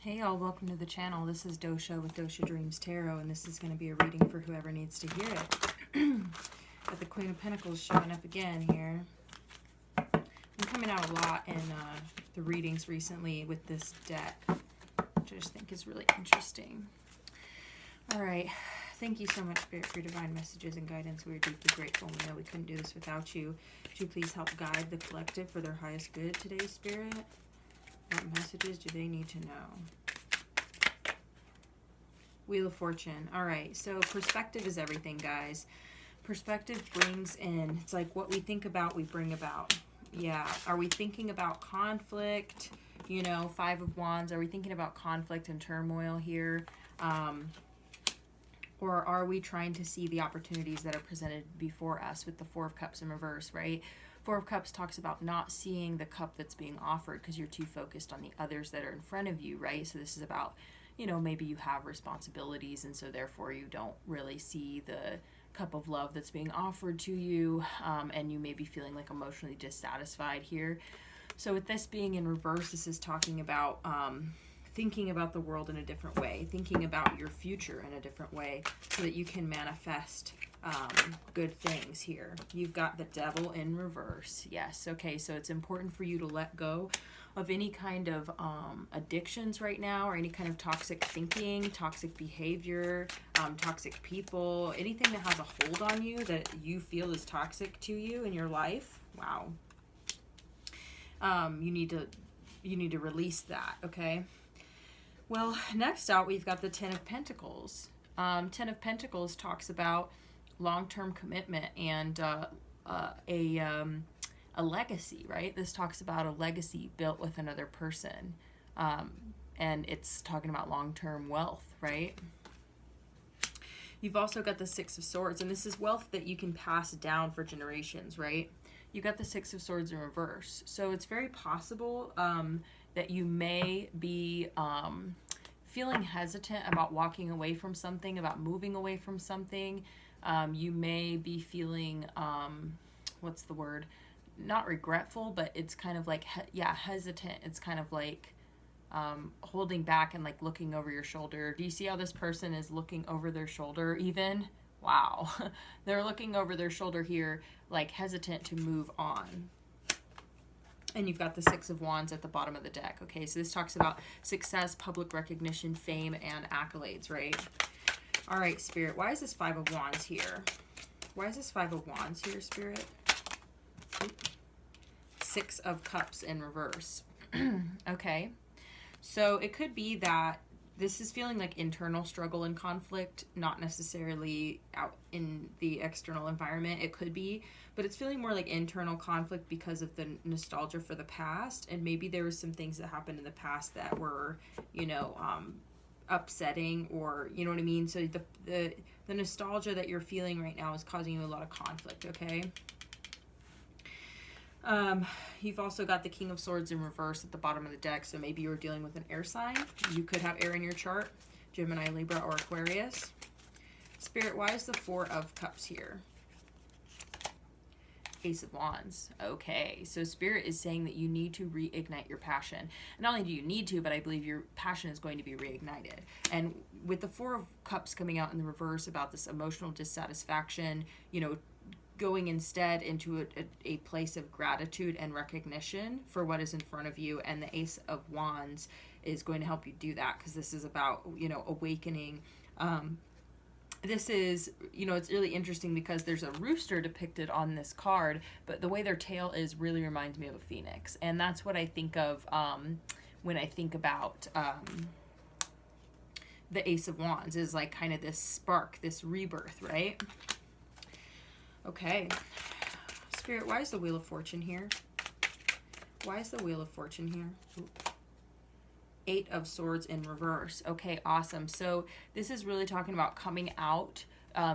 Hey y'all, welcome to the channel. This is Dosha with DoshaDreamsTarot, and this is going to be a reading for whoever needs to hear it. Got the Queen of Pentacles showing up again here. I'm coming out a lot in the readings recently with this deck, which I just think is really interesting. All right. Thank you so much, Spirit, for your divine messages and guidance. We are deeply grateful. We know we couldn't do this without you. Would you please help guide the collective for their highest good today, Spirit? What messages do they need to know? Wheel of Fortune. All right, so perspective is everything, guys. Perspective brings in, it's like what we think about, we bring about. Yeah, are we thinking about conflict? You know, Five of Wands. Are we thinking about conflict and turmoil here? Or are we trying to see the opportunities that are presented before us with the Four of Cups in reverse, right? Four of Cups talks about not seeing the cup that's being offered because you're too focused on the others that are in front of you, right? So this is about, you know, maybe you have responsibilities and so therefore you don't really see the cup of love that's being offered to you, and you may be feeling like emotionally dissatisfied here. So with this being in reverse, this is talking about thinking about the world in a different way, thinking about your future in a different way so that you can manifest good things here. You've got the Devil in reverse. Yes, okay, so it's important for you to let go of any kind of addictions right now, or any kind of toxic thinking, toxic behavior, toxic people, anything that has a hold on you that you feel is toxic to you in your life. Wow. You need to release that, okay? Well, next out, we've got the Ten of Pentacles. Ten of Pentacles talks about long-term commitment and a legacy, right? This talks about a legacy built with another person. And it's talking about long-term wealth, right? You've also got the Six of Swords, and this is wealth that you can pass down for generations, right? You got the Six of Swords in reverse. So it's very possible that you may be feeling hesitant about walking away from something, about moving away from something. You may be feeling, what's the word? Not regretful, but it's kind of like, hesitant. It's kind of like holding back and like looking over your shoulder. Do you see how this person is looking over their shoulder even? Wow. They're looking over their shoulder here, like hesitant to move on. And you've got the Six of Wands at the bottom of the deck. Okay, so this talks about success, public recognition, fame, and accolades, right? All right, Spirit, why is this Five of Wands here? Why is this Five of Wands here, Spirit? Six of Cups in reverse. Okay, so it could be that this is feeling like internal struggle and conflict, not necessarily out in the external environment. It could be, but it's feeling more like internal conflict because of the nostalgia for the past. And maybe there was some things that happened in the past that were, you know, upsetting, or, you know what I mean? So the nostalgia that you're feeling right now is causing you a lot of conflict, okay? You've also got the King of Swords in reverse at the bottom of the deck, so maybe you're dealing with an air sign. You could have air in your chart, Gemini, Libra, or Aquarius. Spirit, why is the Four of Cups here? Ace of Wands. Okay, so Spirit is saying that you need to reignite your passion. And not only do you need to, but I believe your passion is going to be reignited. And with the Four of Cups coming out in the reverse about this emotional dissatisfaction, you know, going instead into a place of gratitude and recognition for what is in front of you, and the Ace of Wands is going to help you do that, because this is about, you know, awakening. This is, you know, it's really interesting because there's a rooster depicted on this card, but the way their tail is really reminds me of a phoenix, and that's what I think of when I think about the Ace of Wands, is like kind of this spark, this rebirth, right? Okay, Spirit, why is the Wheel of Fortune here? Why is the Wheel of Fortune here? Ooh. Eight of Swords in reverse. Okay, awesome. So this is really talking about coming out.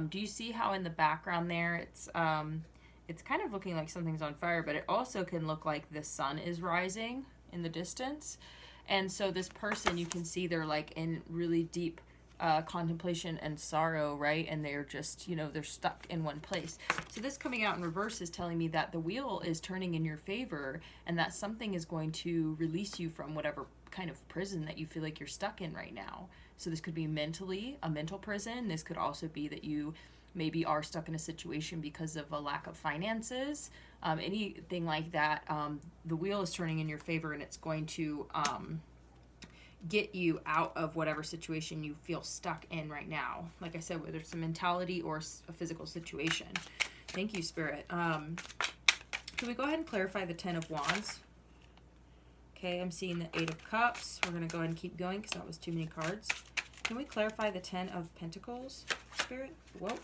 Do you see how in the background there it's kind of looking like something's on fire, but it also can look like the sun is rising in the distance. And so this person, you can see they're like in really deep contemplation and sorrow, right? And they're just, you know, they're stuck in one place. So this coming out in reverse is telling me that the wheel is turning in your favor, and that something is going to release you from whatever kind of prison that you feel like you're stuck in right now. So this could be mentally, a mental prison. This could also be that you maybe are stuck in a situation because of a lack of finances, anything like that. The wheel is turning in your favor, and it's going to get you out of whatever situation you feel stuck in right now. Like I said, whether it's a mentality or a physical situation. Thank you, Spirit. Can we go ahead and clarify the 10 of Wands? Okay, I'm seeing the 8 of Cups. We're going to go ahead and keep going because that was too many cards. Can we clarify the 10 of Pentacles, Spirit? Whoa.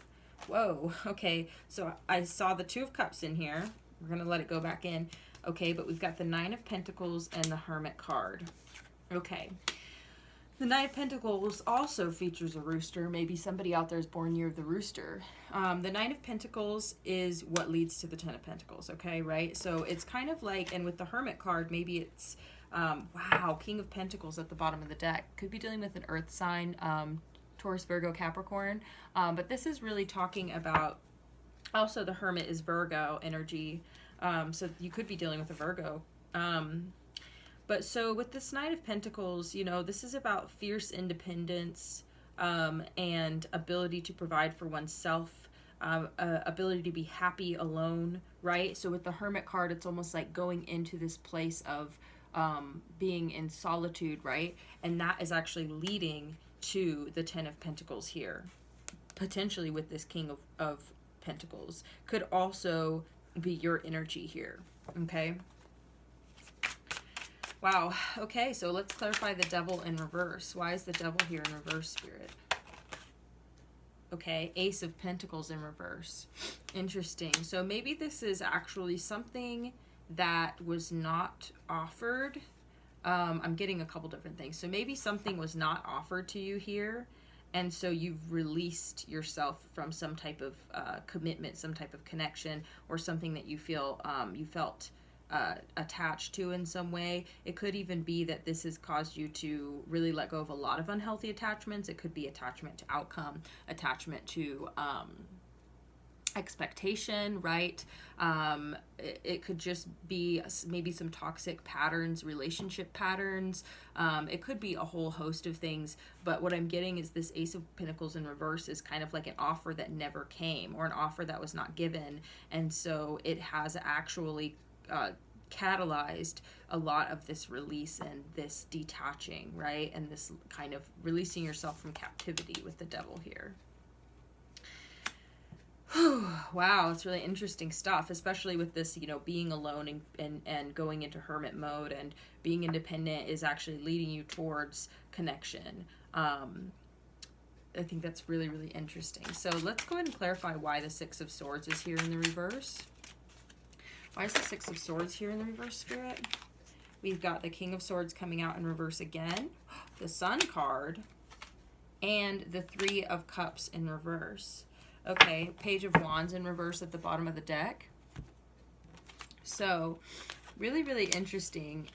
Whoa. Okay, so I saw the 2 of Cups in here. We're going to let it go back in. Okay, but we've got the 9 of Pentacles and the Hermit card. Okay. The 9 of Pentacles also features a rooster. Maybe somebody out there is born year of the rooster. The 9 of Pentacles is what leads to the 10 of Pentacles, okay, right? So it's kind of like, and with the Hermit card, maybe it's, wow, King of Pentacles at the bottom of the deck. Could be dealing with an earth sign, Taurus, Virgo, Capricorn. But this is really talking about, also the Hermit is Virgo energy. So you could be dealing with a Virgo. But so with this 9 of Pentacles, you know, this is about fierce independence, and ability to provide for oneself, ability to be happy alone, right? So with the Hermit card, it's almost like going into this place of being in solitude, right? And that is actually leading to the 10 of Pentacles here. Potentially with this King of Pentacles. Could also be your energy here, okay? Wow. Okay, so let's clarify the Devil in reverse. Why is the Devil here in reverse, Spirit? Okay, Ace of Pentacles in reverse. Interesting. So maybe this is actually something that was not offered. I'm getting a couple different things. So maybe something was not offered to you here, and so you've released yourself from some type of commitment, some type of connection, or something that you feel you felt attached to in some way. It could even be that this has caused you to really let go of a lot of unhealthy attachments. It could be attachment to outcome, attachment to expectation, right? It could just be maybe some toxic patterns, relationship patterns. It could be a whole host of things, but what I'm getting is this Ace of Pentacles in reverse is kind of like an offer that never came, or an offer that was not given, and so it has actually catalyzed a lot of this release and this detaching, right? And this kind of releasing yourself from captivity with the Devil here. Wow, it's really interesting stuff, especially with this, you know, being alone and going into hermit mode, and being independent is actually leading you towards connection. I think that's really, really interesting. So let's go ahead and clarify why the 6 of Swords is here in the reverse. Why is the 6 of Swords here in the reverse, Spirit? We've got the King of Swords coming out in reverse again, the Sun card, and the 3 of Cups in reverse. Okay, Page of Wands in reverse at the bottom of the deck. So, really, really interesting.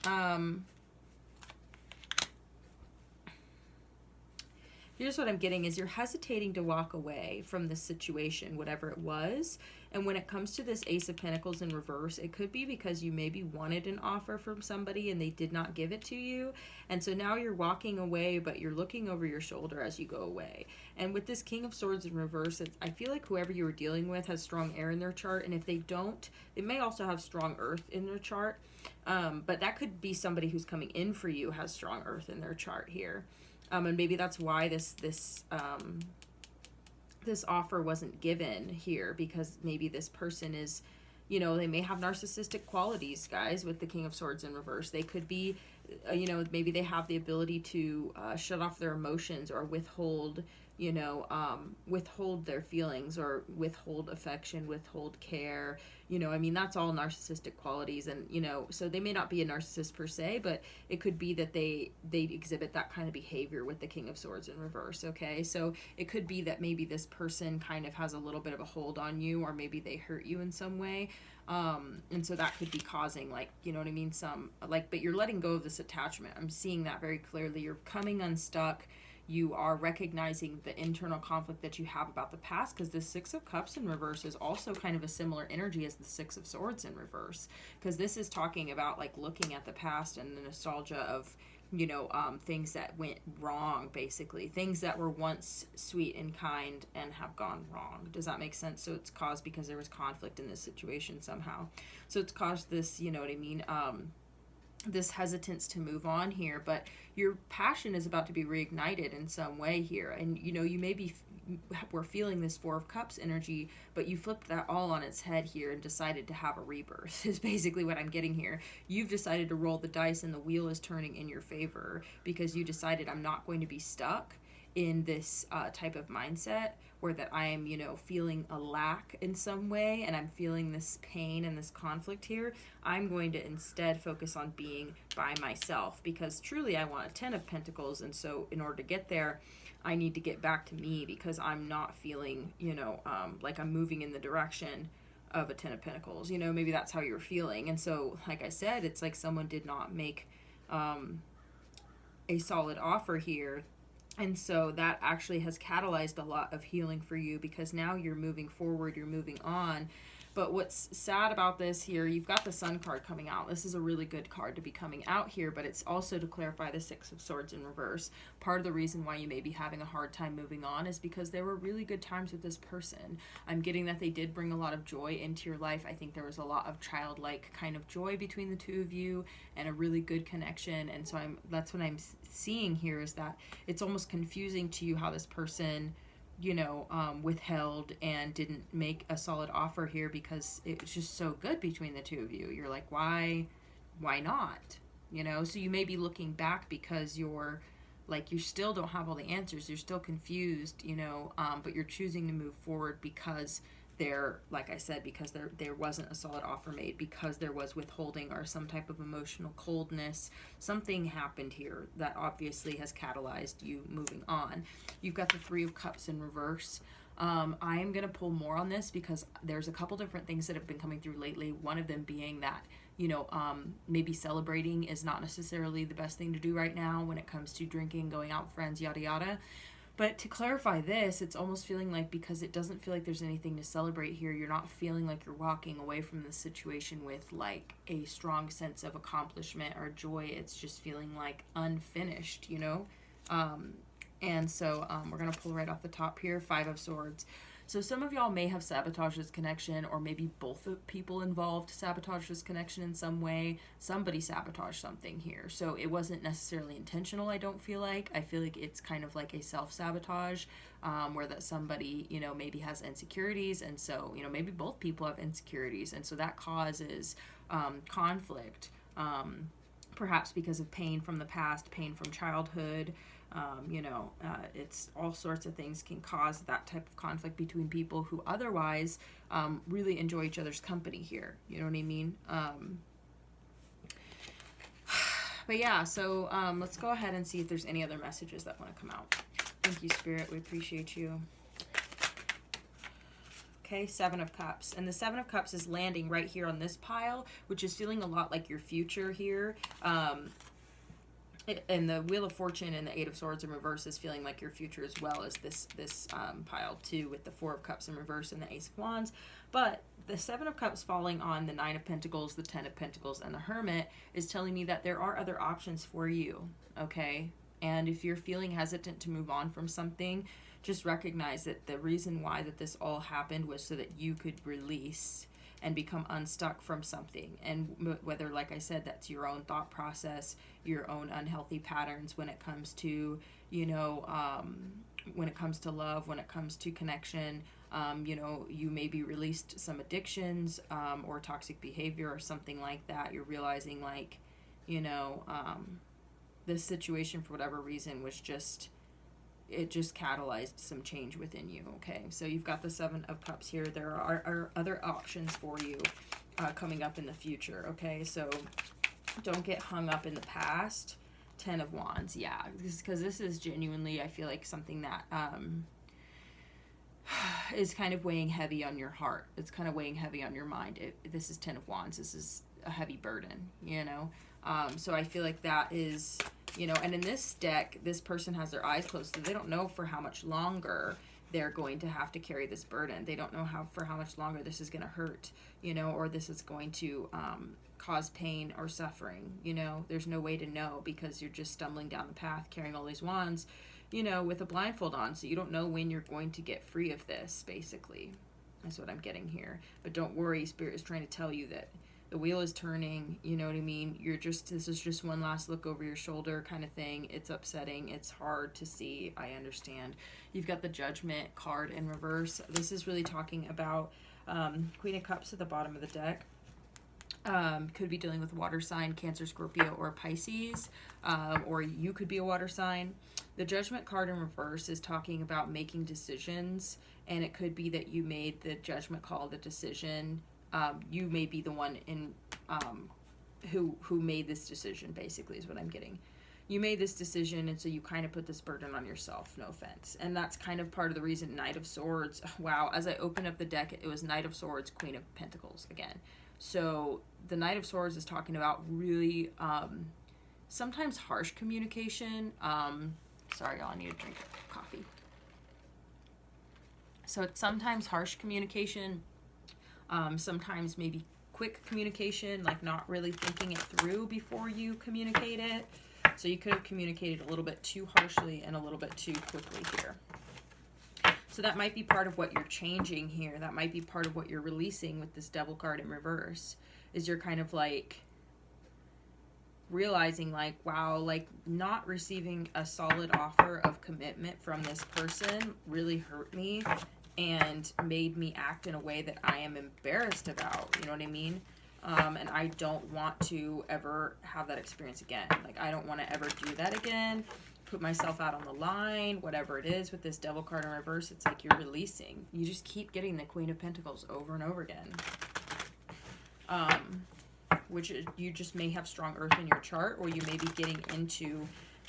Here's what I'm getting is you're hesitating to walk away from this situation, whatever it was. And when it comes to this Ace of Pentacles in reverse, it could be because you maybe wanted an offer from somebody and they did not give it to you. And so now you're walking away, but you're looking over your shoulder as you go away. And with this King of Swords in reverse, I feel like whoever you were dealing with has strong air in their chart. And if they don't, they may also have strong earth in their chart. But that could be somebody who's coming in for you has strong earth in their chart here. And maybe that's why this offer wasn't given here, because maybe this person is, you know, they may have narcissistic qualities, guys, with the King of Swords in reverse. They could be, you know, maybe they have the ability to shut off their emotions, or withhold, you know, withhold their feelings, or withhold affection, withhold care. You know, I mean, that's all narcissistic qualities. And, you know, so they may not be a narcissist per se, but it could be that they exhibit that kind of behavior with the King of Swords in reverse, okay? So it could be that maybe this person kind of has a little bit of a hold on you, or maybe they hurt you in some way. And so that could be causing, like, you know what I mean? Some, like, but you're letting go of this attachment. I'm seeing that very clearly. You're coming unstuck. You are recognizing the internal conflict that you have about the past, because the Six of Cups in reverse is also kind of a similar energy as the Six of Swords in reverse, because this is talking about like looking at the past and the nostalgia of, you know, things that went wrong, basically. Things that were once sweet and kind and have gone wrong. Does that make sense? So it's caused because there was conflict in this situation somehow. So it's caused this, you know what I mean, this hesitance to move on here, but your passion is about to be reignited in some way here. And, you know, you may be, we're feeling this Four of Cups energy, but you flipped that all on its head here and decided to have a rebirth, is basically what I'm getting here. You've decided to roll the dice and the wheel is turning in your favor, because you decided, I'm not going to be stuck in this type of mindset where that I am, you know, feeling a lack in some way, and I'm feeling this pain and this conflict here. I'm going to instead focus on being by myself, because truly I want a 10 of Pentacles, and so in order to get there, I need to get back to me, because I'm not feeling, you know, like I'm moving in the direction of a 10 of Pentacles. You know, maybe that's how you're feeling. And so, like I said, it's like someone did not make a solid offer here. And so that actually has catalyzed a lot of healing for you, because now you're moving forward, you're moving on. But what's sad about this here, you've got the Sun card coming out. This is a really good card to be coming out here, but it's also to clarify the Six of Swords in reverse. Part of the reason why you may be having a hard time moving on is because there were really good times with this person. I'm getting that they did bring a lot of joy into your life. I think there was a lot of childlike kind of joy between the two of you and a really good connection. And so that's what I'm seeing here, is that it's almost confusing to you how this person, you know, withheld and didn't make a solid offer here, because it was just so good between the two of you. You're like, why not? You know, so you may be looking back because you're like, you still don't have all the answers. You're still confused, you know, but you're choosing to move forward because there, like I said, because there wasn't a solid offer made, because there was withholding or some type of emotional coldness. Something happened here that obviously has catalyzed you moving on. You've got the Three of Cups in reverse. I am going to pull more on this, because there's a couple different things that have been coming through lately. One of them being that, you know, maybe celebrating is not necessarily the best thing to do right now when it comes to drinking, going out with friends, yada yada. But to clarify this, it's almost feeling like, because it doesn't feel like there's anything to celebrate here, you're not feeling like you're walking away from the situation with like a strong sense of accomplishment or joy. It's just feeling like unfinished, you know? And so we're going to pull right off the top here, Five of Swords. So some of y'all may have sabotaged this connection, or maybe both the people involved sabotaged this connection in some way. Somebody sabotaged something here. So it wasn't necessarily intentional, I don't feel like. I feel like it's kind of like a self-sabotage, where that somebody, you know, maybe has insecurities. And so, you know, maybe both people have insecurities. And so that causes conflict, perhaps because of pain from the past, pain from childhood. You know, it's all sorts of things can cause that type of conflict between people who otherwise really enjoy each other's company here. You know what I mean? But yeah, so let's go ahead and see if there's any other messages that want to come out. Thank you, Spirit. We appreciate you. Okay, Seven of Cups. And the Seven of Cups is landing right here on this pile, which is feeling a lot like your future here. And the Wheel of Fortune and the Eight of Swords in reverse is feeling like your future, as well as this pile too, with the Four of Cups in reverse and the Ace of Wands. But the Seven of Cups falling on the Nine of Pentacles, the 10 of Pentacles, and the Hermit is telling me that there are other options for you, okay? And if you're feeling hesitant to move on from something, just recognize that the reason why that this all happened was so that you could release and become unstuck from something. And whether, like I said, that's your own thought process, your own unhealthy patterns when it comes to, you know, when it comes to love, when it comes to connection, you know, you maybe released some addictions or toxic behavior or something like that. You're realizing, like, you know, this situation, for whatever reason, was just, it just catalyzed some change within you, okay? So you've got the Seven of Cups here. There are other options for you coming up in the future, okay? So don't get hung up in the past. 10 of Wands, yeah, because this is genuinely, I feel like, something that is kind of weighing heavy on your heart. It's kind of weighing heavy on your mind. This is 10 of Wands. This is a heavy burden, you know? So I feel like that is you know, and in this deck, this person has their eyes closed, so they don't know for how much longer they're going to have to carry this burden. They don't know for how much longer this is going to hurt, you know, or this is going to cause pain or suffering, you know. There's no way to know because you're just stumbling down the path carrying all these wands, you know, with a blindfold on, so you don't know when you're going to get free of this, basically. That's what I'm getting here. But don't worry, Spirit is trying to tell you that the wheel is turning, you know what I mean? This is just one last look over your shoulder kind of thing. It's upsetting. It's hard to see. I understand. You've got the Judgment card in reverse. This is really talking about Queen of Cups at the bottom of the deck. Could be dealing with water sign, Cancer, Scorpio, or Pisces, or you could be a water sign. The Judgment card in reverse is talking about making decisions, and it could be that you made the judgment call, the decision. You may be the one in who made this decision, basically, is what I'm getting. You made this decision, and so you kind of put this burden on yourself, no offense. And that's kind of part of the reason Knight of Swords, wow, as I opened up the deck, it was Knight of Swords, Queen of Pentacles again. So the Knight of Swords is talking about really sometimes harsh communication. Sorry, y'all, I need a drink of coffee. So it's sometimes harsh communication. Sometimes maybe quick communication, like not really thinking it through before you communicate it. So you could have communicated a little bit too harshly and a little bit too quickly here. So that might be part of what you're changing here. That might be part of what you're releasing with this Devil card in reverse, is you're kind of like realizing like, wow, like not receiving a solid offer of commitment from this person really hurt me and made me act in a way that I am embarrassed about, you know what I mean? And I don't want to ever have that experience again. Like, I don't want to ever do that again, put myself out on the line, whatever it is. With this Devil card in reverse, it's like you're releasing. You just keep getting the Queen of Pentacles over and over again. Which is, you just may have strong earth in your chart, or you may be getting into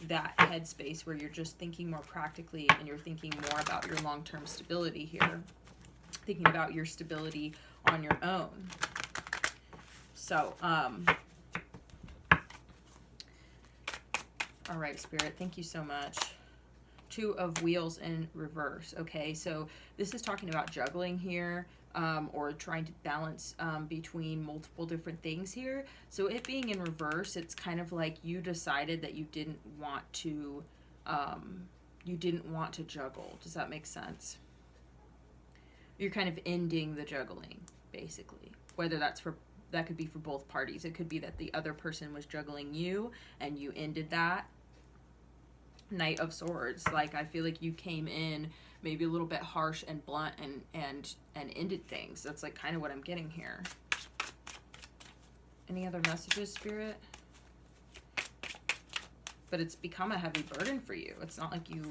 that headspace where you're just thinking more practically and you're thinking more about your long-term stability here, thinking about your stability on your own. So all right, Spirit, thank you so much. Two of Wheels in reverse. Okay, so this is talking about juggling here, or trying to balance between multiple different things here. So it being in reverse, it's kind of like you decided that you didn't want to juggle. Does that make sense? You're kind of ending the juggling, basically. Whether that could be for both parties. It could be that the other person was juggling you and you ended that. Knight of Swords, like I feel like you came in maybe a little bit harsh and blunt and ended things. That's like kind of what I'm getting here. Any other messages, Spirit? But it's become a heavy burden for you. It's not like you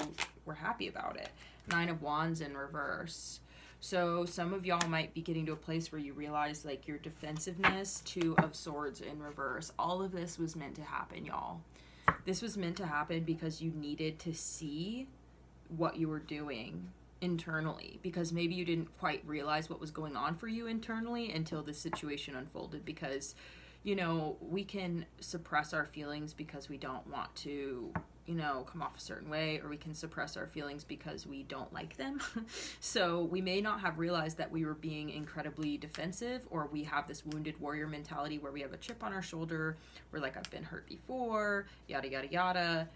were happy about it. Nine of Wands in reverse. So some of y'all might be getting to a place where you realize like your defensiveness. Two of Swords in reverse. All of this was meant to happen, y'all. This was meant to happen because you needed to see what you were doing internally, because maybe you didn't quite realize what was going on for you internally until this situation unfolded. Because, you know, we can suppress our feelings because we don't want to, you know, come off a certain way, or we can suppress our feelings because we don't like them. So we may not have realized that we were being incredibly defensive, or we have this wounded warrior mentality where we have a chip on our shoulder. We're like, I've been hurt before, yada, yada, yada.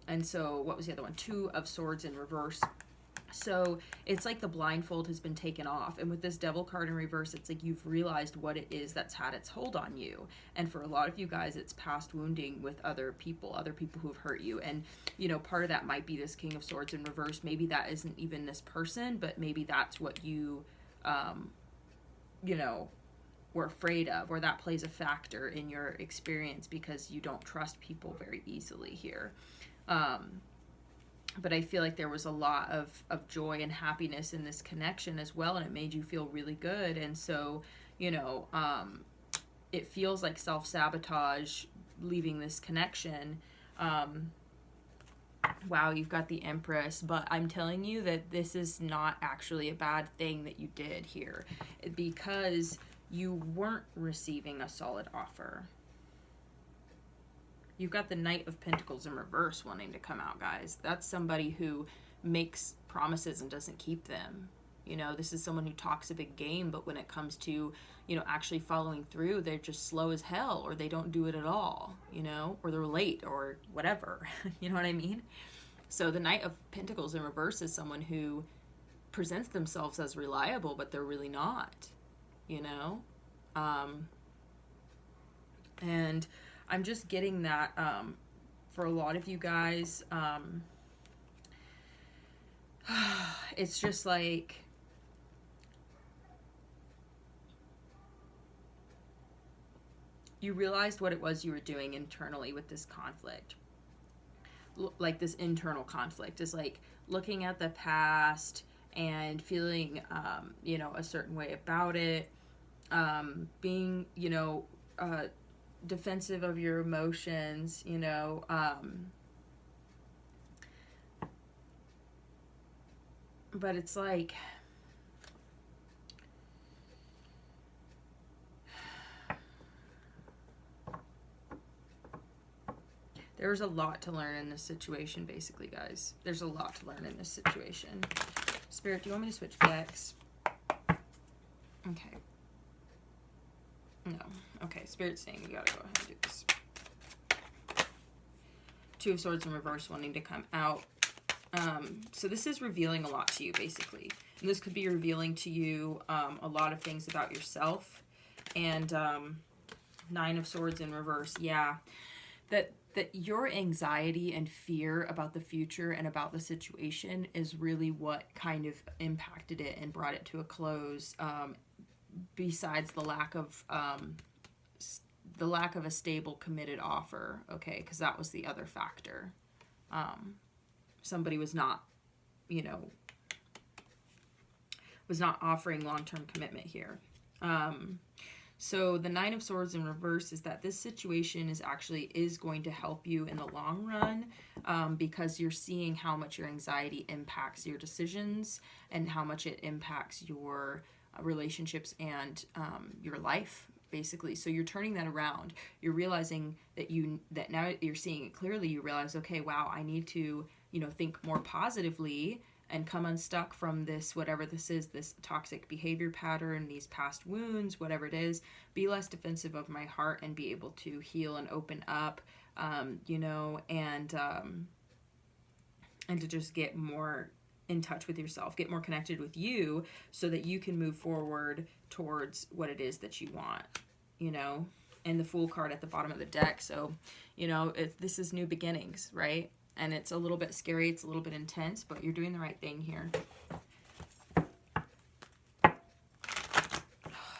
And so what was the other one? Two of Swords in reverse. So it's like the blindfold has been taken off. And with this Devil card in reverse, it's like you've realized what it is that's had its hold on you. And for a lot of you guys, it's past wounding with other people who've hurt you. And, you know, part of that might be this King of Swords in reverse. Maybe that isn't even this person, but maybe that's what you, you know, were afraid of, or that plays a factor in your experience because you don't trust people very easily here. But I feel like there was a lot of joy and happiness in this connection as well, and it made you feel really good. And so, you know, it feels like self-sabotage leaving this connection. Wow, you've got the Empress, but I'm telling you that this is not actually a bad thing that you did here, because you weren't receiving a solid offer. You've got the Knight of Pentacles in reverse wanting to come out, guys. That's somebody who makes promises and doesn't keep them. You know, this is someone who talks a big game, but when it comes to, you know, actually following through, they're just slow as hell, or they don't do it at all, you know, or they're late or whatever. You know what I mean? So the Knight of Pentacles in reverse is someone who presents themselves as reliable, but they're really not, you know? And I'm just getting that for a lot of you guys, it's just like, you realized what it was you were doing internally with this conflict. Like this internal conflict is like looking at the past and feeling, you know, a certain way about it, being, you know, defensive of your emotions, you know, but it's like, there's a lot to learn in this situation, basically, guys. There's a lot to learn in this situation. Spirit, do you want me to switch decks? Okay. No. Okay, Spirit's saying we gotta go ahead and do this. Two of Swords in reverse wanting to come out. So this is revealing a lot to you, basically. And this could be revealing to you a lot of things about yourself. And Nine of Swords in reverse. Yeah. That your anxiety and fear about the future and about the situation is really what kind of impacted it and brought it to a close, besides the lack of a stable, committed offer, okay? Because that was the other factor. Somebody was not, you know, was not offering long-term commitment here. So the Nine of Swords in reverse is that this situation is going to help you in the long run, because you're seeing how much your anxiety impacts your decisions and how much it impacts your relationships and your life, basically. So you're turning that around. You're realizing that now that you're seeing it clearly, you realize, okay, wow, I need to, you know, think more positively and come unstuck from this, whatever this is, this toxic behavior pattern, these past wounds, whatever it is, be less defensive of my heart and be able to heal and open up, you know, and to just get more in touch with yourself, get more connected with you so that you can move forward towards what it is that you want, you know, and the Fool card at the bottom of the deck. So, you know, this is new beginnings, right? And it's a little bit scary, it's a little bit intense, but you're doing the right thing here.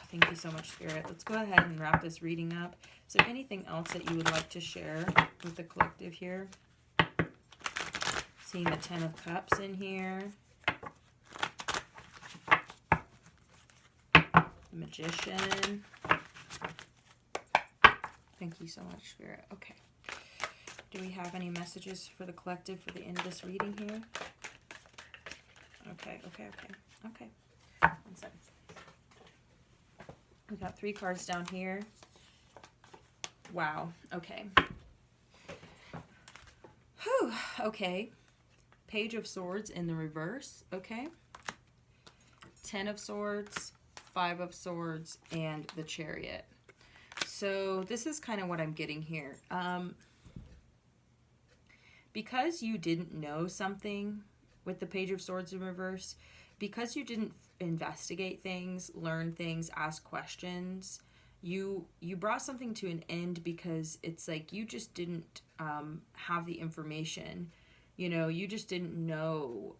Thank you so much, Spirit. Let's go ahead and wrap this reading up. Is there anything else that you would like to share with the collective here? Seeing the Ten of Cups in here. The Magician. Thank you so much, Spirit. Okay. Do we have any messages for the collective for the end of this reading here? Okay. One second. We got 3 cards down here. Wow. Okay. Whew. Okay. Page of Swords in the reverse. Okay. 10 of Swords, 5 of Swords, and the Chariot. So this is kind of what I'm getting here. Because you didn't know something with the Page of Swords in reverse, because you didn't investigate things, learn things, ask questions, you brought something to an end because it's like you just didn't have the information. You know, you just didn't know.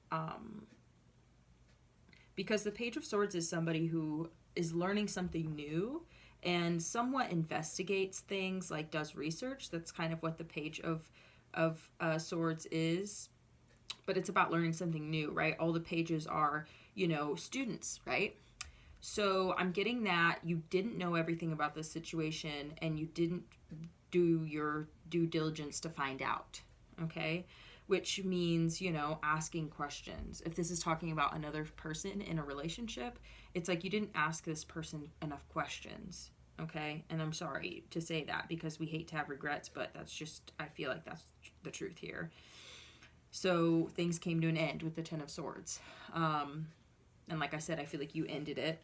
Because the Page of Swords is somebody who is learning something new and somewhat investigates things, like does research. That's kind of what the Page of Swords is, but it's about learning something new, right? All the pages are, you know, students, right? So I'm getting that you didn't know everything about this situation and you didn't do your due diligence to find out, okay? Which means, you know, asking questions. If this is talking about another person in a relationship, it's like you didn't ask this person enough questions, okay? And I'm sorry to say that because we hate to have regrets, but that's just, I feel like that's the truth here. So things came to an end with the Ten of Swords. And like I said, I feel like you ended it.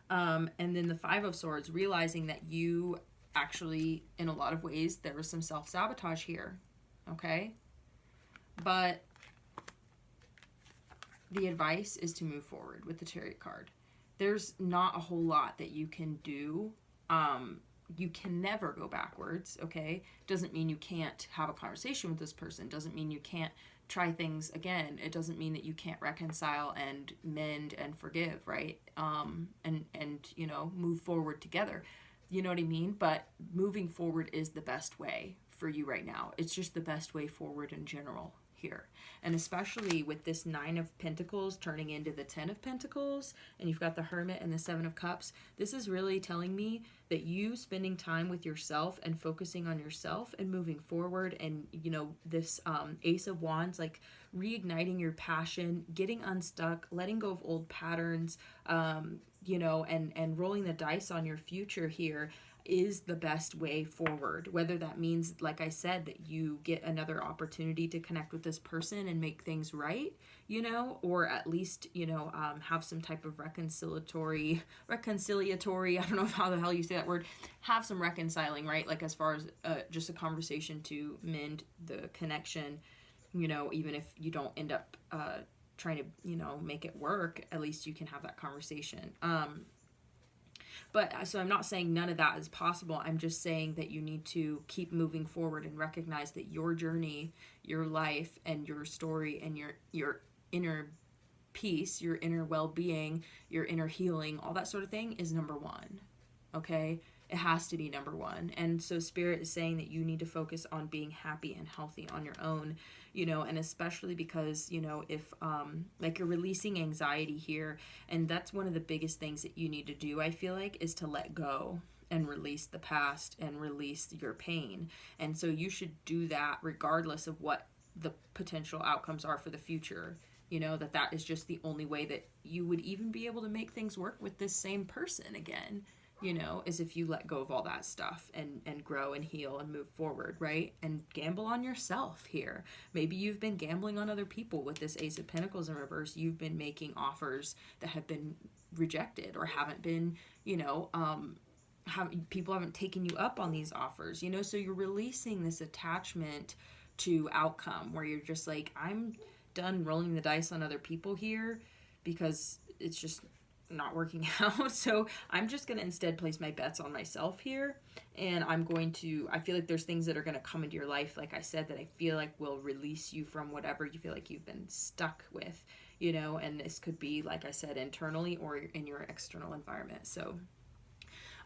And then the Five of Swords, realizing that you actually, in a lot of ways, there was some self-sabotage here, okay? But the advice is to move forward with the Chariot card. There's not a whole lot that you can do. You can never go backwards, okay? Doesn't mean you can't have a conversation with this person. Doesn't mean you can't try things again. It doesn't mean that you can't reconcile and mend and forgive, right? And you know, move forward together. You know what I mean? But moving forward is the best way for you right now. It's just the best way forward in general here. And especially with this Nine of Pentacles turning into the Ten of Pentacles, and you've got the Hermit and the Seven of Cups, this is really telling me that you spending time with yourself and focusing on yourself and moving forward, and you know, this Ace of Wands, like reigniting your passion, getting unstuck, letting go of old patterns, you know, and rolling the dice on your future here is the best way forward. Whether that means, like I said, that you get another opportunity to connect with this person and make things right, you know, or at least, you know, have some type of reconciliatory, I don't know how the hell you say that word, have some reconciling, right? Like as far as just a conversation to mend the connection, you know, even if you don't end up trying to, you know, make it work, at least you can have that conversation. But so I'm not saying none of that is possible. I'm just saying that you need to keep moving forward and recognize that your journey, your life, and your story, and your inner peace, your inner well-being, your inner healing, all that sort of thing is number one. Okay? It has to be number one. And so Spirit is saying that you need to focus on being happy and healthy on your own, you know, and especially because, you know, if like you're releasing anxiety here, and that's one of the biggest things that you need to do, I feel like, is to let go and release the past and release your pain. And so you should do that regardless of what the potential outcomes are for the future. You know, that is just the only way that you would even be able to make things work with this same person again, you know, is if you let go of all that stuff and grow and heal and move forward, right? And gamble on yourself here. Maybe you've been gambling on other people with this Ace of Pentacles in reverse. You've been making offers that have been rejected or haven't been, you know, people haven't taken you up on these offers, you know, so you're releasing this attachment to outcome where you're just like, I'm done rolling the dice on other people here because it's just not working out. So I'm just going to instead place my bets on myself here. And I feel like there's things that are going to come into your life, like I said, that I feel like will release you from whatever you feel like you've been stuck with, you know, and this could be, like I said, internally or in your external environment. So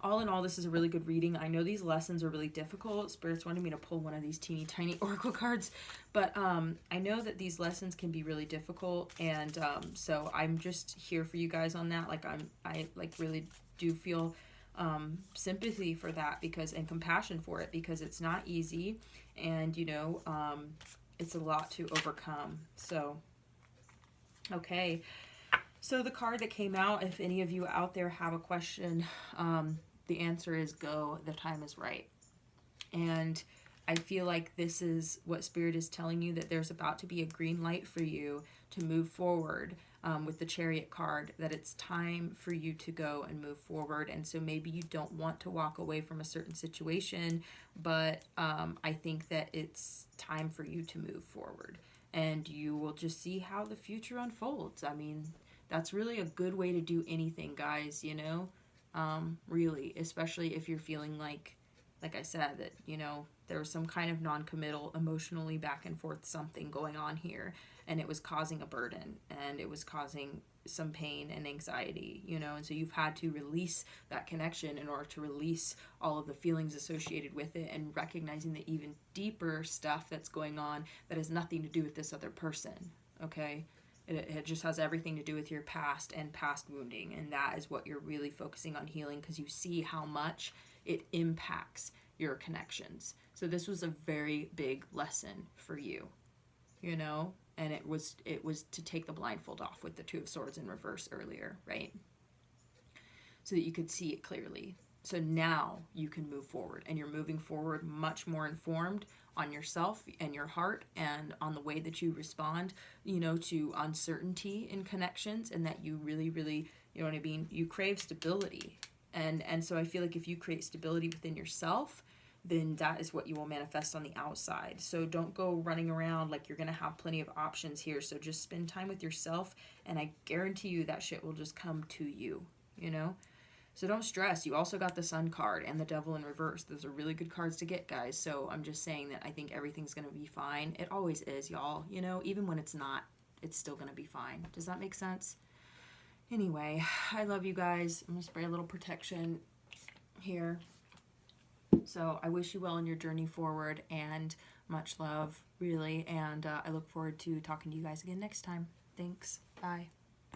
all in all, this is a really good reading. I know these lessons are really difficult. Spirit's wanted me to pull one of these teeny tiny oracle cards, but I know that these lessons can be really difficult, and so I'm just here for you guys on that. Like I like really do feel sympathy for that and compassion for it, because it's not easy, and you know, it's a lot to overcome. So okay, so the card that came out, if any of you out there have a question, the answer is go. The time is right. And I feel like this is what Spirit is telling you, that there's about to be a green light for you to move forward with the Chariot card, that it's time for you to go and move forward. And so maybe you don't want to walk away from a certain situation, but I think that it's time for you to move forward. And you will just see how the future unfolds. I mean, that's really a good way to do anything, guys, you know? Really, especially if you're feeling like I said, that, you know, there was some kind of non-committal, emotionally back and forth something going on here, and it was causing a burden, and it was causing some pain and anxiety, you know, and so you've had to release that connection in order to release all of the feelings associated with it, and recognizing the even deeper stuff that's going on that has nothing to do with this other person, okay? It just has everything to do with your past and past wounding, and that is what you're really focusing on healing, because you see how much it impacts your connections. So this was a very big lesson for you, you know, and it was to take the blindfold off with the Two of Swords in reverse earlier, right? so that you could see it clearly. So now you can move forward, and you're moving forward much more informed on yourself and your heart and on the way that you respond, you know, to uncertainty in connections, and that you really, really, you know what I mean? You crave stability. And so I feel like if you create stability within yourself, then that is what you will manifest on the outside. So don't go running around like you're going to have plenty of options here. So just spend time with yourself, and I guarantee you that shit will just come to you, you know? So don't stress. You also got the Sun card and the Devil in reverse. Those are really good cards to get, guys. So I'm just saying that I think everything's going to be fine. It always is, y'all. You know, even when it's not, it's still going to be fine. Does that make sense? Anyway, I love you guys. I'm going to spray a little protection here. So I wish you well in your journey forward, and much love, really. And I look forward to talking to you guys again next time. Thanks. Bye.